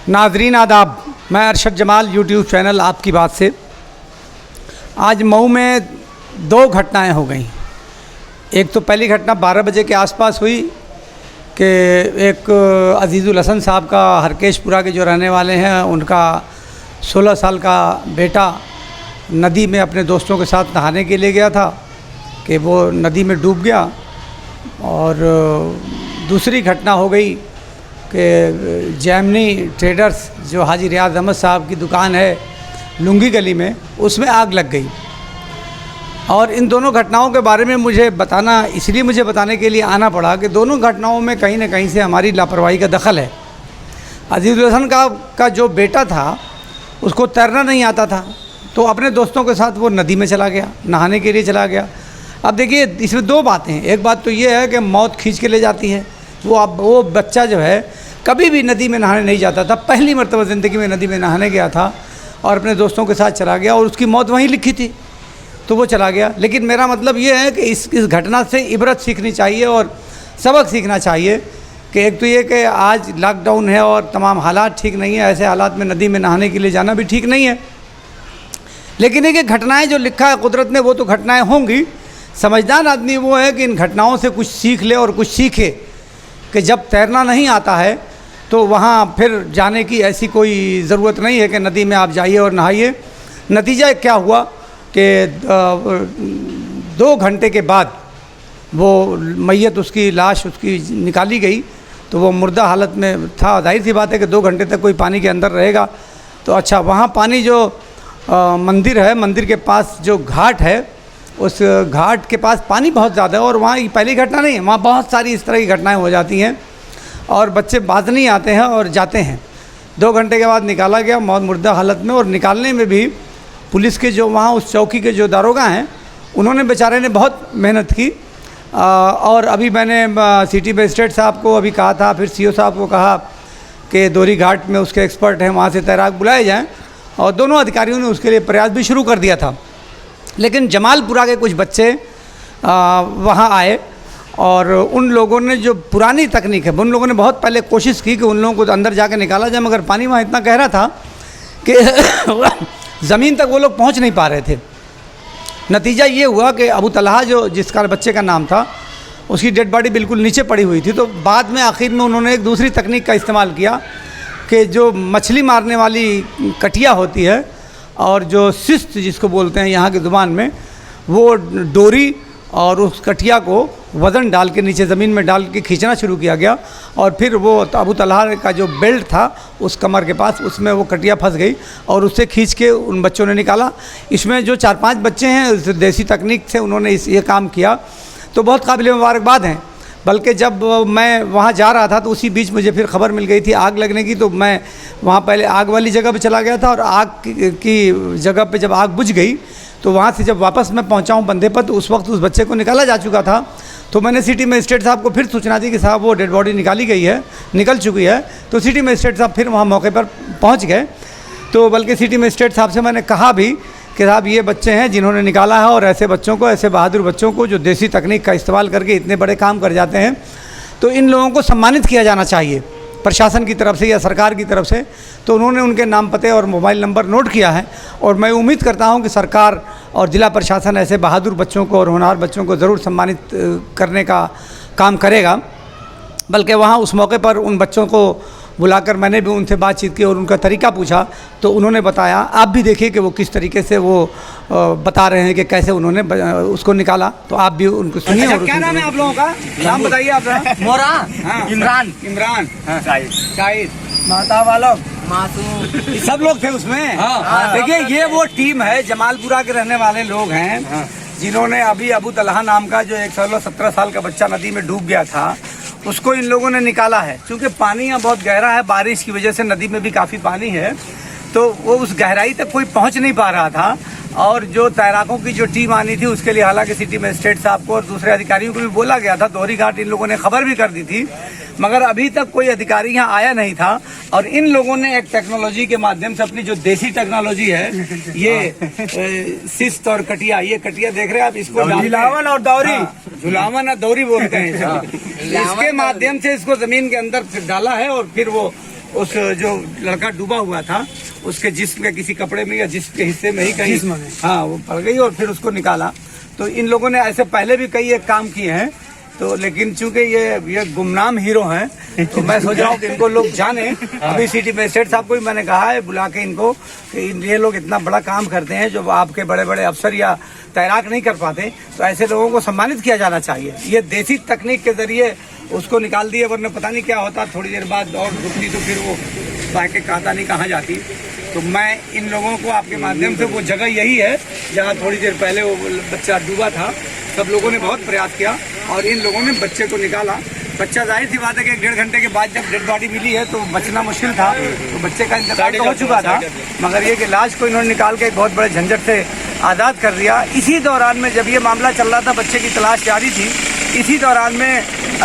नाजरीन आदाब, मैं अरशद जमाल, यूट्यूब चैनल आपकी बात से। आज मऊ में दो घटनाएं हो गई। एक तो पहली घटना 12 बजे के आसपास हुई कि एक अजीज़ुल हसन साहब का हरकेशपुरा के जो रहने वाले हैं, उनका 16 साल का बेटा नदी में अपने दोस्तों के साथ नहाने के लिए गया था कि वो नदी में डूब गया। और दूसरी घटना हो गई कि जैमनी ट्रेडर्स जो हाजी रियाज अहमद साहब की दुकान है लुंगी गली में, उसमें आग लग गई। और इन दोनों घटनाओं के बारे में मुझे बताने के लिए आना पड़ा कि दोनों घटनाओं में कहीं ना कहीं से हमारी लापरवाही का दखल है। अजीज़ुल हसन का जो बेटा था उसको तैरना नहीं आता था, तो अपने दोस्तों के साथ वो नदी में चला गया, नहाने के लिए चला गया। अब देखिए, इसमें दो बातें हैं। एक बात तो ये है कि मौत खींच के ले जाती है। वो बच्चा जो है कभी भी नदी में नहाने नहीं जाता था, पहली मरतबा ज़िंदगी में नदी में नहाने गया था और अपने दोस्तों के साथ चला गया, और उसकी मौत वहीं लिखी थी तो वो चला गया। लेकिन मेरा मतलब ये है कि इस घटना से इबरत सीखनी चाहिए और सबक सीखना चाहिए कि एक तो ये कि आज लॉकडाउन है और तमाम हालात ठीक नहीं है, ऐसे हालात में नदी में नहाने के लिए जाना भी ठीक नहीं है। लेकिन ये घटनाएँ जो लिखा है कुदरत ने, वो तो घटनाएँ होंगी। समझदार आदमी वो है कि इन घटनाओं से कुछ सीख ले और कुछ सीखे कि जब तैरना नहीं आता है तो वहाँ फिर जाने की ऐसी कोई ज़रूरत नहीं है कि नदी में आप जाइए और नहाइए। नतीजा क्या हुआ कि 2 घंटे के बाद वो मैयत, उसकी लाश उसकी निकाली गई तो वो मुर्दा हालत में था। जाहिर सी बात है कि 2 घंटे तक कोई पानी के अंदर रहेगा तो अच्छा। वहाँ पानी जो मंदिर है, मंदिर के पास जो घाट है, उस घाट के पास पानी बहुत ज़्यादा है। और वहाँ ये पहली घटना नहीं है, वहाँ बहुत सारी इस तरह की घटनाएं हो जाती हैं और बच्चे बाज नहीं आते हैं और जाते हैं। 2 घंटे के बाद निकाला गया मौत मुर्दा हालत में। और निकालने में भी पुलिस के जो वहाँ उस चौकी के जो दारोगा हैं, उन्होंने बेचारे ने बहुत मेहनत की। और अभी मैंने सिटी मजिस्ट्रेट साहब को अभी कहा था, फिर सीओ साहब को कहा कि दोरी घाट में उसके एक्सपर्ट हैं, वहाँ से तैराक बुलाए जाएँ, और दोनों अधिकारियों ने उसके लिए प्रयास भी शुरू कर दिया था। लेकिन जमालपुरा के कुछ बच्चे वहाँ आए और उन लोगों ने जो पुरानी तकनीक है, उन लोगों ने बहुत पहले कोशिश की कि उन लोगों को अंदर जाके निकाला जाए, मगर पानी वहाँ इतना गहरा था कि ज़मीन तक वो लोग पहुँच नहीं पा रहे थे। नतीजा ये हुआ कि अबू तलहा जो जिसका बच्चे का नाम था, उसकी डेड बॉडी बिल्कुल नीचे पड़ी हुई थी। तो बाद में आखिर में उन्होंने एक दूसरी तकनीक का इस्तेमाल किया कि जो मछली मारने वाली कटिया होती है और जो सिस्त जिसको बोलते हैं यहाँ की ज़ुबान में, वो डोरी और उस कटिया को वज़न डाल के नीचे ज़मीन में डाल के खींचना शुरू किया गया। और फिर वो अबू तलहा का जो बेल्ट था उस कमर के पास, उसमें वो कटिया फंस गई और उससे खींच के उन बच्चों ने निकाला। इसमें जो 4-5 बच्चे हैं, उस देसी तकनीक से उन्होंने ये काम किया, तो बहुत काबिल मुबारकबाद हैं। बल्कि जब मैं वहाँ जा रहा था तो उसी बीच मुझे फिर खबर मिल गई थी आग लगने की, तो मैं वहाँ पहले आग वाली जगह पे चला गया था। और आग की जगह पे जब आग बुझ गई तो वहाँ से जब वापस मैं पहुँचा हूँ बंदे पर, तो उस वक्त उस बच्चे को निकाला जा चुका था। तो मैंने सिटी मजिस्ट्रेट साहब को फिर सूचना दी कि साहब वो डेड बॉडी निकल चुकी है। तो सिटी मजिस्ट्रेट साहब फिर वहाँ मौके पर पहुँच गए। तो बल्कि सिटी मजिस्ट्रेट साहब से मैंने कहा भी कि साहब ये बच्चे हैं जिन्होंने निकाला है, और ऐसे बच्चों को, ऐसे बहादुर बच्चों को जो देसी तकनीक का इस्तेमाल करके इतने बड़े काम कर जाते हैं, तो इन लोगों को सम्मानित किया जाना चाहिए प्रशासन की तरफ से या सरकार की तरफ से। तो उन्होंने उनके नाम, पते और मोबाइल नंबर नोट किया है, और मैं उम्मीद करता हूं कि सरकार और ज़िला प्रशासन ऐसे बहादुर बच्चों को और होनहार बच्चों को ज़रूर सम्मानित करने का काम करेगा। बल्कि वहाँ उस मौके पर उन बच्चों को बुलाकर मैंने भी उनसे बातचीत की और उनका तरीका पूछा, तो उन्होंने बताया। आप भी देखिए कि वो किस तरीके से वो बता रहे हैं कि कैसे उन्होंने उसको निकाला, तो आप भी उनको सुनिए। अच्छा, क्या नाम है आप लोगों का? नाम बताइए आप। मोरा। हाँ। इमरान। शाहिद। माता वालों, मासूम, सब लोग थे उसमें। हाँ। देखिए, ये वो टीम है, जमालपुरा के रहने वाले लोग हैं, जिन्होंने अभी अबू तलहा नाम का जो 17 साल का बच्चा नदी में डूब गया था, उसको इन लोगों ने निकाला है। क्योंकि पानी यहाँ बहुत गहरा है, बारिश की वजह से नदी में भी काफ़ी पानी है, तो वो उस गहराई तक कोई पहुँच नहीं पा रहा था। और जो तैराकों की जो टीम आनी थी उसके लिए हालांकि सिटी मजिस्ट्रेट साहब को और दूसरे अधिकारियों को भी बोला गया था, दोहरी घाट इन लोगों ने खबर भी कर दी थी, मगर अभी तक कोई अधिकारी यहाँ आया नहीं था। और इन लोगों ने एक टेक्नोलॉजी के माध्यम से अपनी जो देसी टेक्नोलॉजी है, ये सिस्त और कटिया, ये कटिया देख रहे हैं आप, इसको झुलावन और दौरी, झुलावन और दौरी बोलते हैं इसके माध्यम से इसको जमीन के अंदर डाला है और फिर वो उस जो लड़का डूबा हुआ था उसके जिस्म के किसी कपड़े में या जिस्म के हिस्से में ही कहीं हाँ वो पड़ गई और फिर उसको निकाला। तो इन लोगों ने ऐसे पहले भी कई एक काम किए हैं, तो लेकिन चूंकि ये गुमनाम हीरो हैं तो मैं सोच रहा हूँ कि इनको लोग जाने। अभी सिटी मजिस्ट्रेट साहब को भी मैंने कहा है बुला के इनको कि ये लोग इतना बड़ा काम करते हैं जो आपके बड़े बड़े अफसर या तैराक नहीं कर पाते, तो ऐसे लोगों को सम्मानित किया जाना चाहिए। ये देसी तकनीक के जरिए उसको निकाल दिए, वरना पता नहीं क्या होता, थोड़ी देर बाद और रुकती तो फिर वो बाकी खाता नहीं कहाँ जाती। तो मैं इन लोगों को आपके माध्यम से, वो जगह यही है जहाँ थोड़ी देर पहले वो बच्चा डूबा था, सब लोगों ने बहुत प्रयास किया और इन लोगों ने बच्चे को निकाला। बच्चा जाहिर सी बात है कि 1.5 घंटे के बाद जब डेड बॉडी मिली है तो बचना मुश्किल था, तो बच्चे का इंतकाल तो हो चुका था, मगर ये कि लाश को इन्होंने निकाल के एक बहुत बड़े झंझट से आज़ाद कर दिया। इसी दौरान में जब ये मामला चल रहा था, बच्चे की तलाश जारी थी, इसी दौरान में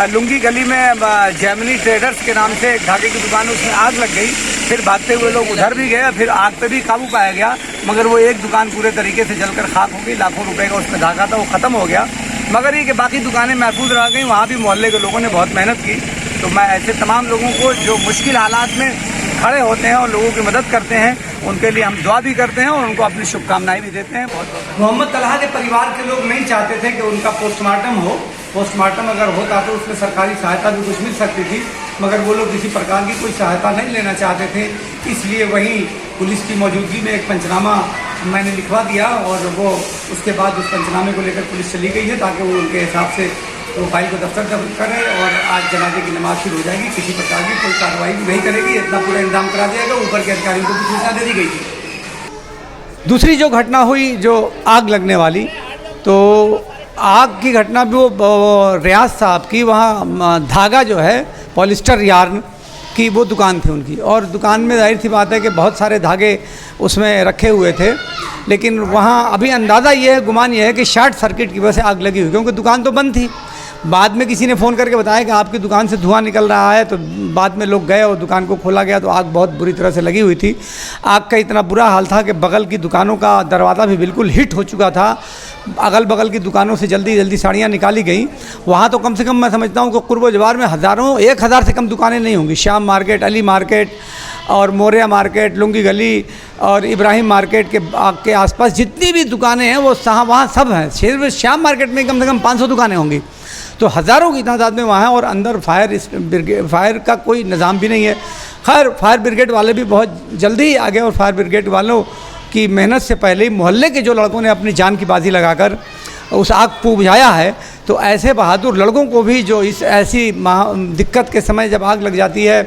लुंगी गली में जैमिनी ट्रेडर्स के नाम से धागे की दुकान, उसमें आग लग गई। फिर भागते हुए लोग उधर भी गए, फिर आग पे भी काबू पाया गया, मगर वो एक दुकान पूरे तरीके से जलकर खाक हो गई। लाखों रुपए का उसमें धागा था, वो ख़त्म हो गया, मगर ये कि बाकी दुकानें महफूज रह गई। वहाँ भी मोहल्ले के लोगों ने बहुत मेहनत की। तो मैं ऐसे तमाम लोगों को जो मुश्किल हालात में खड़े होते हैं और लोगों की मदद करते हैं, उनके लिए हम दुआ भी करते हैं और उनको अपनी शुभकामनाएं भी देते हैं। मोहम्मद तलहा के परिवार के लोग नहीं चाहते थे कि उनका पोस्टमार्टम हो। पोस्टमार्टम अगर होता तो उसमें सरकारी सहायता भी कुछ मिल सकती थी, मगर वो लोग किसी प्रकार की कोई सहायता नहीं लेना चाहते थे। इसलिए वहीं पुलिस की मौजूदगी में एक पंचनामा मैंने लिखवा दिया और वो उसके बाद उस पंचनामे को लेकर पुलिस चली गई है ताकि वो उनके हिसाब से वो फाइल को दफ्तर करें और आज जनाजे की नमाज शुरू हो जाएगी। किसी प्रकार की कोई कार्रवाई नहीं करेगी, इतना पूरा इंतजाम करा दिया गया। ऊपर के अधिकारियों को भी सूचना दे दी गई थी। दूसरी जो घटना हुई जो आग लगने वाली, तो आग की घटना भी वो रियाज साहब की, वहाँ धागा जो है पॉलिस्टर यार्न की वो दुकान थी उनकी, और दुकान में जाहिर सी बात है कि बहुत सारे धागे उसमें रखे हुए थे। लेकिन वहाँ अभी अंदाज़ा ये है, गुमान ये है कि शॉर्ट सर्किट की वजह से आग लगी हुई, क्योंकि दुकान तो बंद थी। बाद में किसी ने फ़ोन करके बताया कि आपकी दुकान से धुआं निकल रहा है, तो बाद में लोग गए और दुकान को खोला गया तो आग बहुत बुरी तरह से लगी हुई थी। आग का इतना बुरा हाल था कि बगल की दुकानों का दरवाज़ा भी बिल्कुल हिट हो चुका था। अगल बगल की दुकानों से जल्दी जल्दी साड़ियाँ निकाली गई। वहाँ तो कम से कम मैं समझता हूँ कि कुर्ब जवार में हज़ारों, 1000 से कम दुकानें नहीं होंगी। श्याम मार्केट, अली मार्केट और मोरिया मार्केट, लुंगी गली और इब्राहिम मार्केट के आसपास जितनी भी दुकानें हैं वो वहाँ सब हैं। सिर्फ श्याम मार्केट में कम से कम 500 दुकानें होंगी, तो हज़ारों की तादाद में वहाँ है। और अंदर फायर का कोई निज़ाम भी नहीं है। खैर फायर ब्रिगेड वाले भी बहुत जल्दी ही आ गए और फायर ब्रिगेड वालों की मेहनत से पहले ही मोहल्ले के जो लड़कों ने अपनी जान की बाजी लगाकर उस आग को बुझाया है। तो ऐसे बहादुर लड़कों को भी जो इस ऐसी दिक्कत के समय जब आग लग जाती है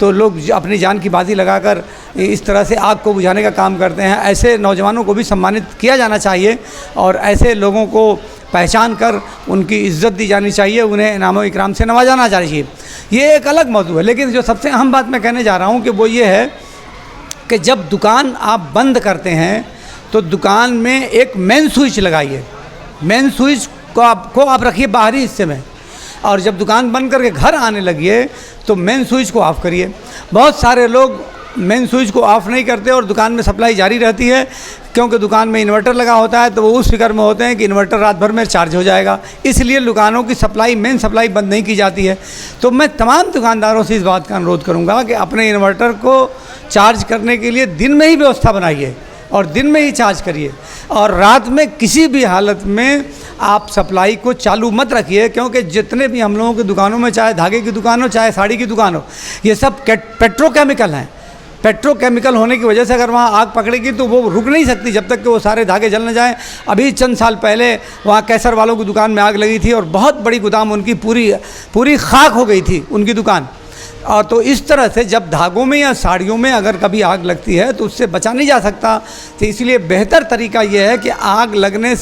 तो लोग अपनी जान की बाजी लगाकर इस तरह से आग को बुझाने का काम करते हैं, ऐसे नौजवानों को भी सम्मानित किया जाना चाहिए और ऐसे लोगों को पहचान कर उनकी इज़्ज़त दी जानी चाहिए, उन्हें इनाम और इकराम से नवाजाना चाहिए। ये एक अलग मौजू है। लेकिन जो सबसे अहम बात मैं कहने जा रहा हूँ कि वो ये है कि जब दुकान आप बंद करते हैं तो दुकान में एक मेन स्विच लगाइए। मेन स्विच को आप रखिए बाहरी हिस्से में, और जब दुकान बंद करके घर आने लगिए तो मेन स्विच को ऑफ़ करिए। बहुत सारे लोग मेन स्विच को ऑफ़ नहीं करते और दुकान में सप्लाई जारी रहती है, क्योंकि दुकान में इन्वर्टर लगा होता है तो वो उस फिक्र में होते हैं कि इन्वर्टर रात भर में चार्ज हो जाएगा, इसलिए दुकानों की सप्लाई, मेन सप्लाई बंद नहीं की जाती है। तो मैं तमाम दुकानदारों से इस बात का अनुरोध करूँगा कि अपने इन्वर्टर को चार्ज करने के लिए दिन में ही व्यवस्था बनाइए और दिन में ही चार्ज करिए, और रात में किसी भी हालत में आप सप्लाई को चालू मत रखिए, क्योंकि जितने भी हम लोगों की दुकानों में, चाहे धागे की दुकान हो चाहे साड़ी की दुकान हो, ये सब पेट्रोकेमिकल हैं। पेट्रोकेमिकल होने की वजह से अगर वहाँ आग पकड़ेगी तो वो रुक नहीं सकती जब तक कि वो सारे धागे जल न जाएं। अभी चंद साल पहले वहाँ कैसर वालों की दुकान में आग लगी थी और बहुत बड़ी गोदाम उनकी पूरी खाक हो गई थी उनकी दुकान। और तो इस तरह से जब धागों में या साड़ियों में अगर कभी आग लगती है तो उससे बचा नहीं जा सकता। तो इसलिए बेहतर तरीका यह है कि आग लगने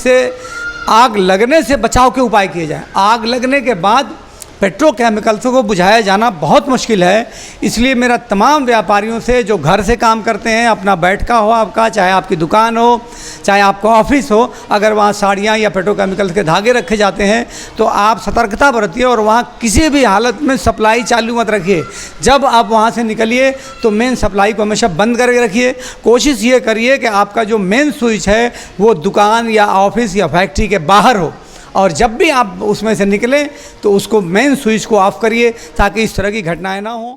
से बचाव के उपाय किए जाएं। आग लगने के बाद पेट्रोकेमिकल्स को बुझाया जाना बहुत मुश्किल है। इसलिए मेरा तमाम व्यापारियों से, जो घर से काम करते हैं, अपना बैठका हो आपका, चाहे आपकी दुकान हो, चाहे आपका ऑफिस हो, अगर वहाँ साड़ियाँ या पेट्रोकेमिकल्स के धागे रखे जाते हैं तो आप सतर्कता बरतिए और वहाँ किसी भी हालत में सप्लाई चालू मत रखिए। जब आप वहाँ से निकलिए तो मेन सप्लाई को हमेशा बंद करके रखिए। कोशिश ये करिए कि आपका जो मेन स्विच है वो दुकान या ऑफिस या फैक्ट्री के बाहर हो, और जब भी आप उसमें से निकलें तो उसको मेन स्विच को ऑफ करिए ताकि इस तरह की घटनाएं ना हो।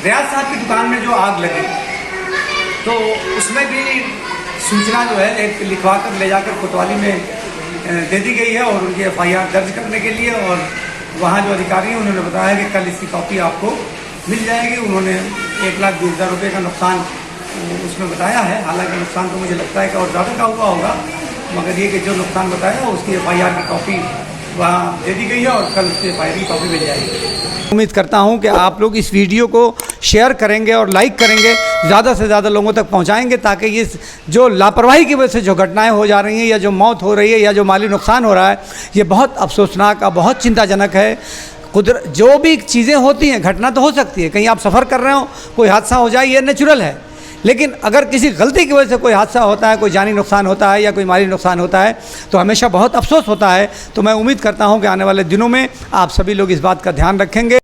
रियाज साहब की दुकान में जो आग लगी तो उसमें भी सूचना जो है एक लिखवा कर ले जाकर कोतवाली में दे दी गई है और उनकी FIR दर्ज करने के लिए, और वहाँ जो अधिकारी हैं उन्होंने बताया कि कल इसकी कॉपी आपको मिल जाएगी। उन्होंने 1,20,000 रुपये का नुकसान उसमें बताया है। हालांकि नुकसान तो मुझे लगता है कि और ज़्यादा का हुआ होगा, मगर ये कि जो नुकसान बताया उसकी FIR की कॉपी वहाँ दे दी गई है और कल उसकी FIR की कॉपी मिल जाएगी। उम्मीद करता हूँ कि आप लोग इस वीडियो को शेयर करेंगे और लाइक करेंगे, ज़्यादा से ज़्यादा लोगों तक पहुँचाएंगे, ताकि ये जो लापरवाही की वजह से जो घटनाएं हो जा रही हैं या जो मौत हो रही है या जो माली नुकसान हो रहा है, ये बहुत अफसोसनाक और बहुत चिंताजनक है। जो भी चीज़ें होती हैं, घटना तो हो सकती है, कहीं आप सफ़र कर रहे हो, कोई हादसा हो जाए, ये नेचुरल है। लेकिन अगर किसी गलती की वजह से कोई हादसा होता है, कोई जानी नुकसान होता है या कोई माली नुकसान होता है, तो हमेशा बहुत अफसोस होता है। तो मैं उम्मीद करता हूं कि आने वाले दिनों में आप सभी लोग इस बात का ध्यान रखेंगे।